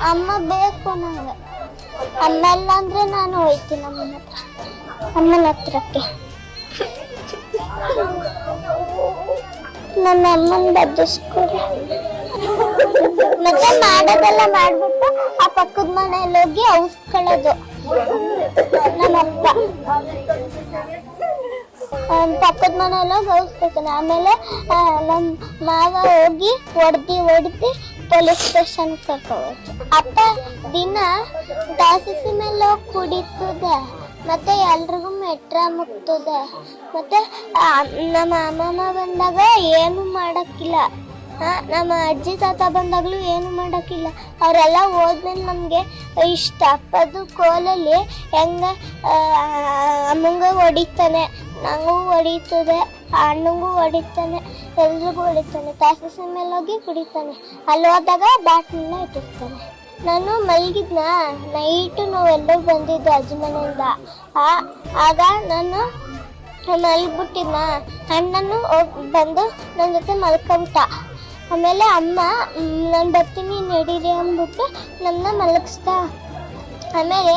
ಅಮ್ಮ ಬೇಕು ನಂಗೆ. ಅಮ್ಮ ಇಲ್ಲ ಅಂದ್ರೆ ನಾನು ಹೋಯ್ತೀನಿ ಅಮ್ಮನ ಹತ್ರಕ್ಕೆ. ನನ್ನ ಅಮ್ಮನ ಬದಿಸ್ಕೊಡಿ. ಮತ್ತೆ ಮಾಡೋದೆಲ್ಲ ಮಾಡ್ಬಿಟ್ಟು ಆ ಪಕ್ಕದ ಮನೆಯಲ್ಲಿ ಹೋಗಿ ಔಸ್ಕೊಳ್ಳೋದು ನಮ್ಮಪ್ಪ. ಪಕ್ಕದ ಮನೆಯಲ್ಲಿ ಹೋಗಿ ಔಸ್ಕೊತಾನೆ. ಆಮೇಲೆ ನಮ್ಮ ಮಾವ ಹೋಗಿ ಹೊಡ್ದು ಪೊಲೀಸ್ ಸ್ಟೇಷನ್ ಕರ್ಕೋಬೇಕು. ಅಪ್ಪ ದಿನ ದಾಸಸಿ ಮೇಲೆ ಹೋಗಿ ಕುಡಿತದೆ, ಮತ್ತೆ ಎಲ್ರಿಗೂ ಮೆಟ್ರ ಮುಗ್ತದೆ. ಮತ್ತೆ ನಮ್ಮ ಅಮ್ಮಮ್ಮ ಬಂದಾಗ ಏನು ಮಾಡಕ್ಕಿಲ್ಲ, ನಮ್ಮ ಅಜ್ಜಿ ತಾತ ಬಂದಾಗ್ಲೂ ಏನು ಮಾಡಕ್ಕಿಲ್ಲ. ಅವರೆಲ್ಲ ಹೋದ್ಮೇಲೆ ನಮಗೆ ಇಷ್ಟ. ಅಪ್ಪದು ಕೋಲಲ್ಲಿ ಹೆಂಗ ಅಮ್ಮಂಗೆ ಹೊಡಿತಾನೆ, ನಂಗೂ ಹೊಡಿತದೆ, ಅಣ್ಣಂಗೂ ಹೊಡಿತಾನೆ, ಎಲ್ರಿಗೂ ಹೊಡಿತಾನೆ. ತಾಸಸಿ ಮೇಲೆ ಹೋಗಿ ಕುಡಿತಾನೆ. ಅಲ್ಲಿ ಹೋದಾಗ ಬ್ಯಾಟ್ನ ಇಟ್ಟಿರ್ತಾನೆ. ನಾನು ಮಲಗಿದ್ನ ನೈಟು ನಾವೆಲ್ಲರೂ ಬಂದಿದ್ದು ಅಜ್ಜಿ ಮನೆಯಿಂದ. ಆಗ ನಾನು ಮಲಗಿಬಿಟ್ಟಿದ್ನ. ಅಣ್ಣನು ಬಂದು ನನ್ನ ಜೊತೆ ಮಲ್ಕೊಬಿಟ್ಟ. ಆಮೇಲೆ ಅಮ್ಮ ನಾನು ಬರ್ತೀನಿ ನಡೀರಿ ಅಂದ್ಬಿಟ್ಟು ನನ್ನ ಮಲಗಿಸ್ದ. ಆಮೇಲೆ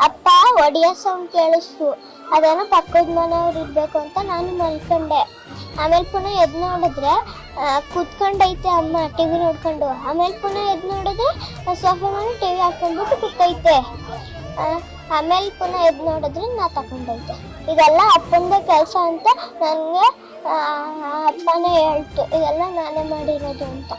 ಅಪ್ಪ ಒಡೆಯೋ ಸೌಂಡ್ ಕೇಳಿಸ್ತು. ಅದೇನೋ ಪಕ್ಕದ ಮನೆಯವ್ರು ಇರಬೇಕು ಅಂತ ನಾನು ಮಲ್ಕೊಂಡೆ. ಆಮೇಲೆ ಪುನಃ ಎದ್ದು ನೋಡಿದ್ರೆ ಕೂತ್ಕೊಂಡೈತೆ ಅಮ್ಮ ಟಿವಿ ನೋಡ್ಕೊಂಡು. ಆಮೇಲೆ ಪುನಃ ಎದ್ದು ನೋಡಿದ್ರೆ ಸೋಫಾ ಮೇಲೆ ಟಿವಿ ಹಾಕೊಂಡ್ಬಿಟ್ಟು ಕೂತೈತೆ. ಆಮೇಲೆ ಪುನಃ ಎದ್ದು ನೋಡಿದ್ರೆ ನಾ ತಗೊಂಡೈತೆ. ಇದೆಲ್ಲ ಅಪ್ಪಂದೇ ಕೆಲಸ ಅಂತ ನನಗೆ ಅಪ್ಪನೇ ಹೇಳ್ತು, ಇದೆಲ್ಲ ನಾನೇ ಮಾಡಿರೋದು ಅಂತ.